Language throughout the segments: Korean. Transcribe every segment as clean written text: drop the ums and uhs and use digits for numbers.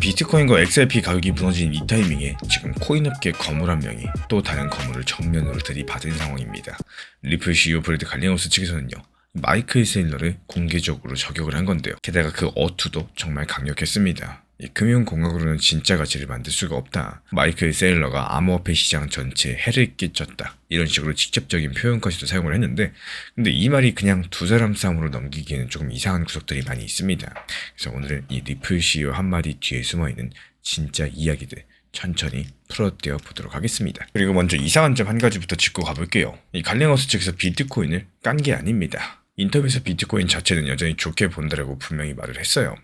비트코인과 XRP 가격이 무너진 이 타이밍에 지금 코인업계 거물 한 명이 또 다른 거물을 정면으로 들이받은 상황입니다. 리플 CEO 브래드 갈링하우스 측에서는요, 마이클 세일러를 공개적으로 저격을 한 건데요. 게다가 그 어투도 정말 강력했습니다. 이 금융공학으로는 진짜 가치를 만들 수가 없다. 마이클 세일러가 암호화폐 시장 전체에 해를 끼쳤다. 이런 식으로 직접적인 표현까지도 사용을 했는데, 근데 이 말이 그냥 두 사람 싸움으로 넘기기에는 조금 이상한 구석들이 많이 있습니다. 그래서 오늘은 이 리플 CEO 한마디 뒤에 숨어있는 진짜 이야기들 천천히 풀어떼어 보도록 하겠습니다. 그리고 먼저 이상한 점 한 가지부터 짚고 가볼게요. 이 갈링하우스 측에서 비트코인을 깐 게 아닙니다. 인터뷰에서 비트코인 자체는 여전히 좋게 본다라고 분명히 말을 했어요.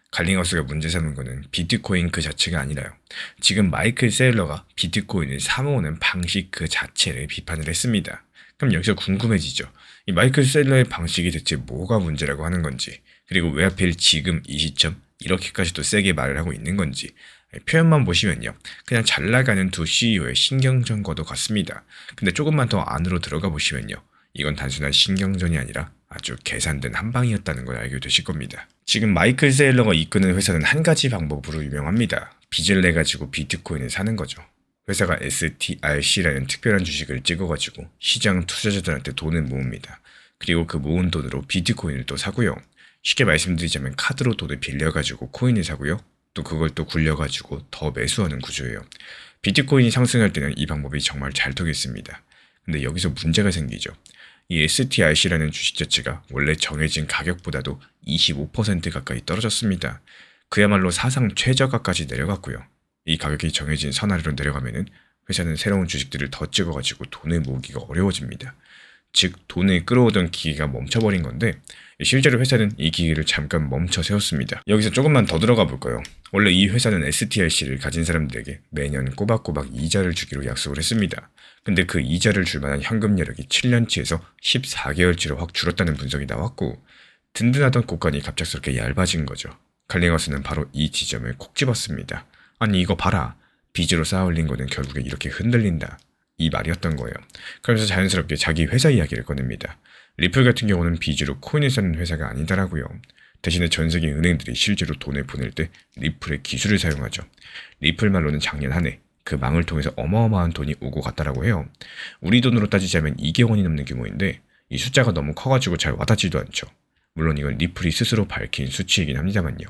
갈링하우스가 문제 삼은 거는 비트코인 그 자체가 아니라요, 지금 마이클 세일러가 비트코인을 사모으는 방식 그 자체를 비판을 했습니다. 그럼 여기서 궁금해지죠. 이 마이클 세일러의 방식이 대체 뭐가 문제라고 하는 건지, 그리고 왜 하필 지금 이 시점 이렇게까지도 세게 말을 하고 있는 건지. 표현만 보시면요, 그냥 잘 나가는 두 CEO의 신경전과도 같습니다. 근데 조금만 더 안으로 들어가 보시면요, 이건 단순한 신경전이 아니라 아주 계산된 한방이었다는 걸 알게 되실 겁니다. 지금 마이클 세일러가 이끄는 회사는 한 가지 방법으로 유명합니다. 빚을 내가지고 비트코인을 사는 거죠. 회사가 STRC라는 특별한 주식을 찍어가지고 시장 투자자들한테 돈을 모읍니다. 그리고 그 모은 돈으로 비트코인을 또 사고요. 쉽게 말씀드리자면 카드로 돈을 빌려가지고 코인을 사고요, 또 그걸 또 굴려가지고 더 매수하는 구조예요. 비트코인이 상승할 때는 이 방법이 정말 잘 통했습니다. 근데 여기서 문제가 생기죠. 이 STRC라는 주식 자체가 원래 정해진 가격보다도 25% 가까이 떨어졌습니다. 그야말로 사상 최저가까지 내려갔고요. 이 가격이 정해진 선 아래로 내려가면은 회사는 새로운 주식들을 더 찍어가지고 돈을 모으기가 어려워집니다. 즉 돈을 끌어오던 기계가 멈춰버린 건데, 실제로 회사는 이 기계를 잠깐 멈춰 세웠습니다. 여기서 조금만 더 들어가 볼까요? 원래 이 회사는 STRC를 가진 사람들에게 매년 꼬박꼬박 이자를 주기로 약속을 했습니다. 근데 그 이자를 줄 만한 현금 여력이 7년치에서 14개월치로 확 줄었다는 분석이 나왔고, 든든하던 곳간이 갑작스럽게 얇아진 거죠. 갈링하우스는 바로 이 지점을 콕 집었습니다. 아니 이거 봐라, 빚으로 쌓아 올린 거는 결국에 이렇게 흔들린다, 이 말이었던 거예요. 그러면서 자연스럽게 자기 회사 이야기를 꺼냅니다. 리플 같은 경우는 빚으로 코인을 사는 회사가 아니다라고요. 대신에 전 세계 은행들이 실제로 돈을 보낼 때 리플의 기술을 사용하죠. 리플 말로는 작년 한 해 그 망을 통해서 어마어마한 돈이 오고 갔다라고 해요. 우리 돈으로 따지자면 2억 원이 넘는 규모인데 이 숫자가 너무 커가지고 잘 와닿지도 않죠. 물론 이건 리플이 스스로 밝힌 수치이긴 합니다만요.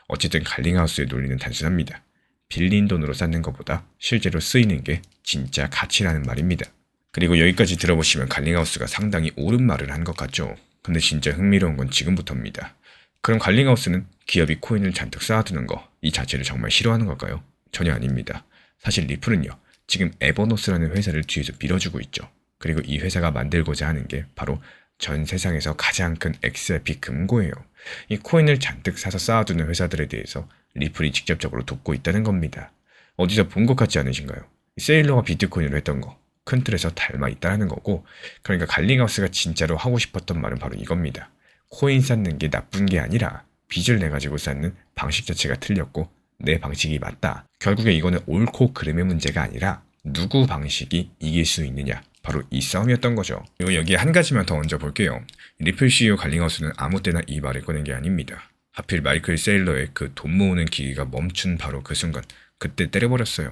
어쨌든 갈링하우스의 논리는 단순합니다. 빌린 돈으로 쌓는 것보다 실제로 쓰이는 게 진짜 가치라는 말입니다. 그리고 여기까지 들어보시면 갈링하우스가 상당히 옳은 말을 한 것 같죠. 근데 진짜 흥미로운 건 지금부터입니다. 그럼 갈링하우스는 기업이 코인을 잔뜩 쌓아두는 거 이 자체를 정말 싫어하는 걸까요? 전혀 아닙니다. 사실 리플은요, 지금 에버노스라는 회사를 뒤에서 밀어주고 있죠. 그리고 이 회사가 만들고자 하는 게 바로 전 세상에서 가장 큰 XRP 금고예요. 이 코인을 잔뜩 사서 쌓아두는 회사들에 대해서 리플이 직접적으로 돕고 있다는 겁니다. 어디서 본 것 같지 않으신가요? 세일러가 비트코인으로 했던 거 큰 틀에서 닮아 있다는 거고, 그러니까 갈링하우스가 진짜로 하고 싶었던 말은 바로 이겁니다. 코인 쌓는 게 나쁜 게 아니라 빚을 내가지고 쌓는 방식 자체가 틀렸고 내 방식이 맞다. 결국에 이거는 옳고 그름의 문제가 아니라 누구 방식이 이길 수 있느냐, 바로 이 싸움이었던 거죠. 그리고 여기에 한 가지만 더 얹어 볼게요. 리플 CEO 갈링하우스는 아무 때나 이 말을 꺼낸 게 아닙니다. 하필 마이클 세일러의 그 돈 모으는 기계가 멈춘 바로 그 순간, 그때 때려버렸어요.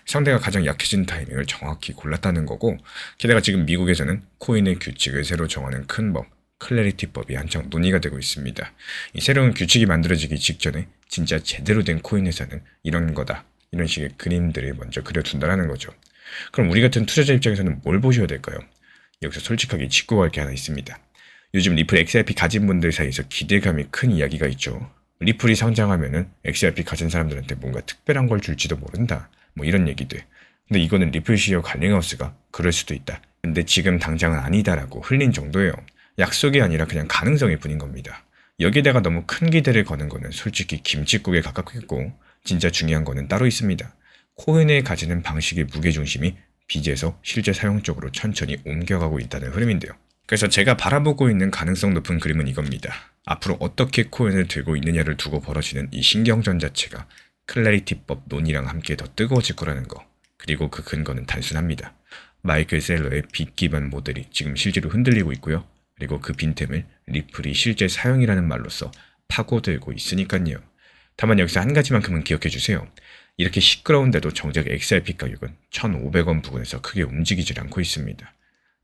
상대가 가장 약해진 타이밍을 정확히 골랐다는 거고, 게다가 지금 미국에서는 코인의 규칙을 새로 정하는 큰 법, 클래리티법이 한창 논의가 되고 있습니다. 이 새로운 규칙이 만들어지기 직전에 진짜 제대로 된 코인 회사는 이런 거다, 이런 식의 그림들을 먼저 그려둔다는 거죠. 그럼 우리 같은 투자자 입장에서는 뭘 보셔야 될까요? 여기서 솔직하게 짚고 갈 게 하나 있습니다. 요즘 리플 XRP 가진 분들 사이에서 기대감이 큰 이야기가 있죠. 리플이 상장하면은 XRP 가진 사람들한테 뭔가 특별한 걸 줄지도 모른다, 뭐 이런 얘기들. 근데 이거는 리플 CEO 갈링하우스가 그럴 수도 있다, 근데 지금 당장은 아니다라고 흘린 정도예요. 약속이 아니라 그냥 가능성일 뿐인 겁니다. 여기에다가 너무 큰 기대를 거는 거는 솔직히 김칫국에 가깝겠고, 진짜 중요한 거는 따로 있습니다. 코인을 가지는 방식의 무게중심이 빚에서 실제 사용 쪽으로 천천히 옮겨가고 있다는 흐름인데요. 그래서 제가 바라보고 있는 가능성 높은 그림은 이겁니다. 앞으로 어떻게 코인을 들고 있느냐를 두고 벌어지는 이 신경전 자체가 클래리티법 논의랑 함께 더 뜨거워질 거라는 거. 그리고 그 근거는 단순합니다. 마이클 셀러의 빚 기반 모델이 지금 실제로 흔들리고 있고요. 그리고 그 빈틈을 리플이 실제 사용이라는 말로써 파고들고 있으니까요. 다만 여기서 한 가지만큼은 기억해 주세요. 이렇게 시끄러운데도 정작 XRP 가격은 1,500원 부근에서 크게 움직이질 않고 있습니다.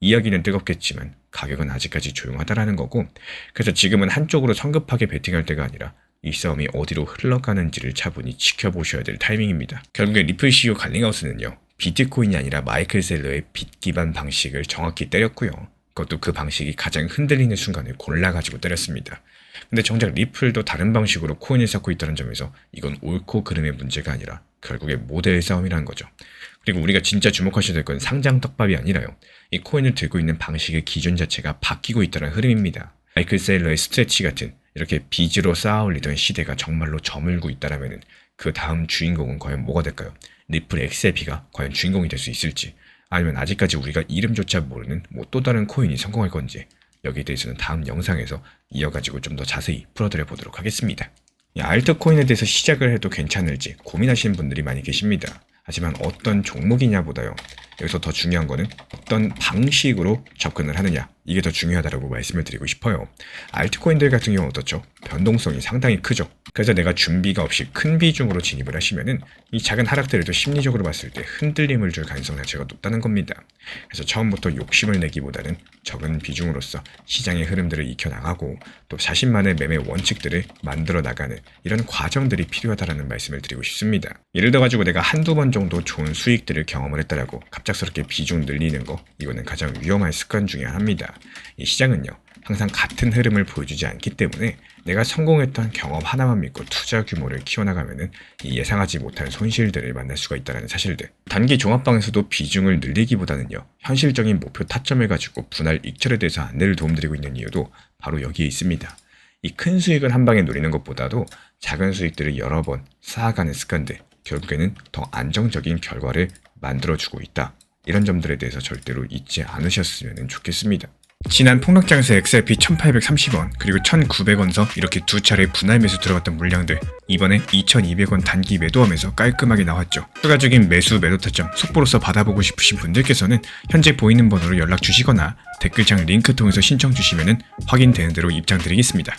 이야기는 뜨겁겠지만 가격은 아직까지 조용하다라는 거고, 그래서 지금은 한쪽으로 성급하게 베팅할 때가 아니라 이 싸움이 어디로 흘러가는지를 차분히 지켜보셔야 될 타이밍입니다. 결국에 리플 CEO 갈링하우스는요, 비트코인이 아니라 마이클 셀러의 빚 기반 방식을 정확히 때렸고요. 그것도 그 방식이 가장 흔들리는 순간을 골라가지고 때렸습니다. 근데 정작 리플도 다른 방식으로 코인을 쌓고 있다는 점에서 이건 옳고 그름의 문제가 아니라 결국에 모델 싸움이라는 거죠. 그리고 우리가 진짜 주목하셔야 될 건 상장 떡밥이 아니라요, 이 코인을 들고 있는 방식의 기준 자체가 바뀌고 있다는 흐름입니다. 마이클 세일러의 스트레치 같은 이렇게 빚으로 쌓아올리던 시대가 정말로 저물고 있다라면은 그 다음 주인공은 과연 뭐가 될까요? 리플 XRP가 과연 주인공이 될 수 있을지, 아니면 아직까지 우리가 이름조차 모르는 또 다른 코인이 성공할 건지, 여기에 대해서는 다음 영상에서 이어가지고 좀 더 자세히 풀어드려 보도록 하겠습니다. 알트코인에 대해서 시작을 해도 괜찮을지 고민하시는 분들이 많이 계십니다. 하지만 어떤 종목이냐보다요, 여기서 더 중요한 거는 어떤 방식으로 접근을 하느냐, 이게 더 중요하다고 말씀을 드리고 싶어요. 알트코인들 같은 경우는 어떻죠? 변동성이 상당히 크죠. 그래서 내가 준비가 없이 큰 비중으로 진입을 하시면은 이 작은 하락들에도 심리적으로 봤을 때 흔들림을 줄 가능성 자체가 높다는 겁니다. 그래서 처음부터 욕심을 내기보다는 적은 비중으로서 시장의 흐름들을 익혀나가고 또 자신만의 매매 원칙들을 만들어 나가는 이런 과정들이 필요하다는 말씀을 드리고 싶습니다. 예를 들어 가지고 내가 한두 번 정도 좋은 수익들을 경험을 했다라고 갑작스럽게 비중 늘리는 거, 이거는 가장 위험한 습관 중에 하나입니다. 이 시장은요, 항상 같은 흐름을 보여주지 않기 때문에 내가 성공했던 경험 하나만 믿고 투자 규모를 키워나가면은 이 예상하지 못한 손실들을 만날 수가 있다는 사실들. 단기 종합방에서도 비중을 늘리기보다는요, 현실적인 목표 타점을 가지고 분할 익절에 대해서 안내를 도움드리고 있는 이유도 바로 여기에 있습니다. 이 큰 수익을 한 방에 노리는 것보다도 작은 수익들을 여러 번 쌓아가는 습관들, 결국에는 더 안정적인 결과를 만들어주고 있다. 이런 점들에 대해서 절대로 잊지 않으셨으면 좋겠습니다. 지난 폭락장에서 XRP 1830원 그리고 1900원서 이렇게 두 차례 분할 매수 들어갔던 물량들, 이번에 2200원 단기 매도하면서 깔끔하게 나왔죠. 추가적인 매수 매도 타점 속보로서 받아보고 싶으신 분들께서는 현재 보이는 번호로 연락 주시거나 댓글창 링크 통해서 신청 주시면 확인되는 대로 입장 드리겠습니다.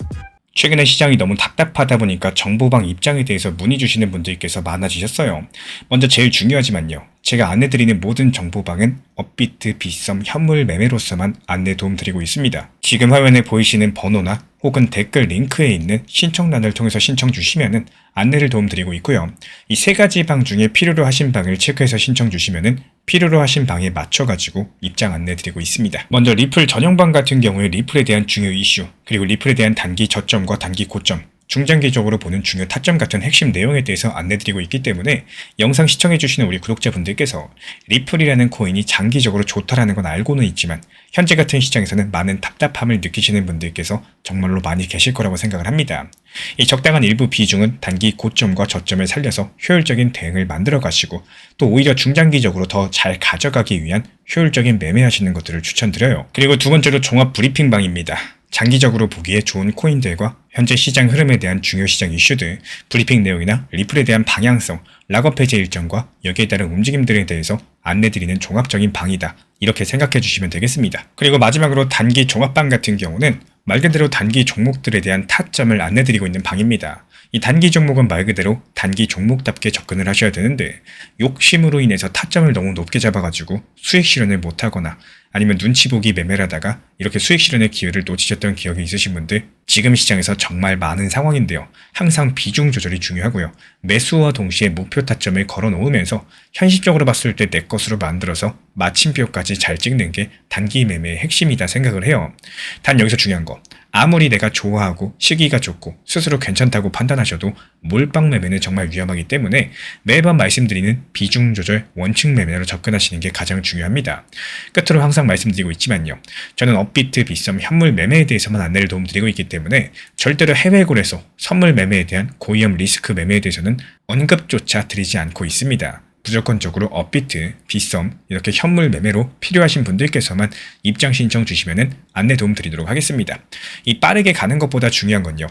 최근에 시장이 너무 답답하다 보니까 정보방 입장에 대해서 문의 주시는 분들께서 많아지셨어요. 먼저 제일 중요하지만요, 제가 안내드리는 모든 정보방은 업비트, 빗썸, 현물 매매로서만 안내 도움드리고 있습니다. 지금 화면에 보이시는 번호나 혹은 댓글 링크에 있는 신청란을 통해서 신청 주시면은 안내를 도움드리고 있고요. 이 세 가지 방 중에 필요로 하신 방을 체크해서 신청 주시면은 필요로 하신 방에 맞춰가지고 입장 안내 드리고 있습니다. 먼저 리플 전용방 같은 경우에 리플에 대한 중요 이슈, 그리고 리플에 대한 단기 저점과 단기 고점, 중장기적으로 보는 중요 타점 같은 핵심 내용에 대해서 안내드리고 있기 때문에 영상 시청해주시는 우리 구독자분들께서 리플이라는 코인이 장기적으로 좋다라는 건 알고는 있지만 현재 같은 시장에서는 많은 답답함을 느끼시는 분들께서 정말로 많이 계실 거라고 생각을 합니다. 이 적당한 일부 비중은 단기 고점과 저점을 살려서 효율적인 대응을 만들어 가시고 또 오히려 중장기적으로 더 잘 가져가기 위한 효율적인 매매하시는 것들을 추천드려요. 그리고 두 번째로 종합 브리핑방입니다. 장기적으로 보기에 좋은 코인들과 현재 시장 흐름에 대한 중요 시장 이슈들, 브리핑 내용이나 리플에 대한 방향성, 락업 해제 일정과 여기에 따른 움직임들에 대해서 안내드리는 종합적인 방이다, 이렇게 생각해 주시면 되겠습니다. 그리고 마지막으로 단기 종합방 같은 경우는 말 그대로 단기 종목들에 대한 타점을 안내드리고 있는 방입니다. 이 단기 종목은 말 그대로 단기 종목답게 접근을 하셔야 되는데 욕심으로 인해서 타점을 너무 높게 잡아가지고 수익 실현을 못하거나 아니면 눈치 보기 매매를 하다가 이렇게 수익 실현의 기회를 놓치셨던 기억이 있으신 분들, 지금 시장에서 정말 많은 상황인데요. 항상 비중 조절이 중요하고요. 매수와 동시에 목표 타점을 걸어 놓으면서 현실적으로 봤을 때 내 것으로 만들어서 마침표까지 잘 찍는 게 단기 매매의 핵심이다 생각을 해요. 단 여기서 중요한 거, 아무리 내가 좋아하고 시기가 좋고 스스로 괜찮다고 판단하셔도 몰빵 매매는 정말 위험하기 때문에 매번 말씀드리는 비중 조절 원칙 매매로 접근하시는 게 가장 중요합니다. 끝으로 항상 말씀드리고 있지만요, 저는 업비트, 빗썸, 현물 매매에 대해서만 안내를 도움드리고 있기 때문에 절대로 해외고래소, 선물 매매에 대한 고위험 리스크 매매에 대해서는 언급조차 드리지 않고 있습니다. 무조건적으로 업비트, 빗썸, 이렇게 현물 매매로 필요하신 분들께서만 입장 신청 주시면 안내 도움 드리도록 하겠습니다. 이 빠르게 가는 것보다 중요한 건요,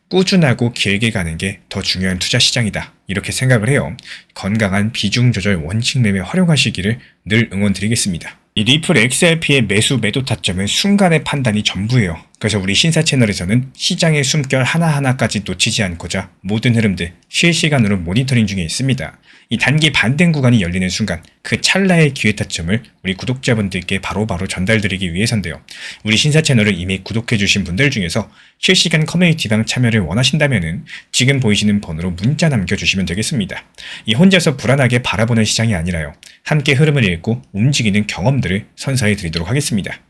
꾸준하고 길게 가는 게 더 중요한 투자 시장이다, 이렇게 생각을 해요. 건강한 비중 조절 원칙 매매 활용하시기를 늘 응원드리겠습니다. 이 리플 XRP의 매수 매도 타점은 순간의 판단이 전부예요. 그래서 우리 신사 채널에서는 시장의 숨결 하나하나까지 놓치지 않고자 모든 흐름들 실시간으로 모니터링 중에 있습니다. 이 단기 반등 구간이 열리는 순간 그 찰나의 기회 타점을 우리 구독자분들께 바로바로 전달드리기 위해서인데요. 우리 신사 채널을 이미 구독해주신 분들 중에서 실시간 커뮤니티방 참여를 원하신다면 지금 보이시는 번호로 문자 남겨주시면 되겠습니다. 이 혼자서 불안하게 바라보는 시장이 아니라요. 함께 흐름을 읽고 움직이는 경험들을 선사해 드리도록 하겠습니다.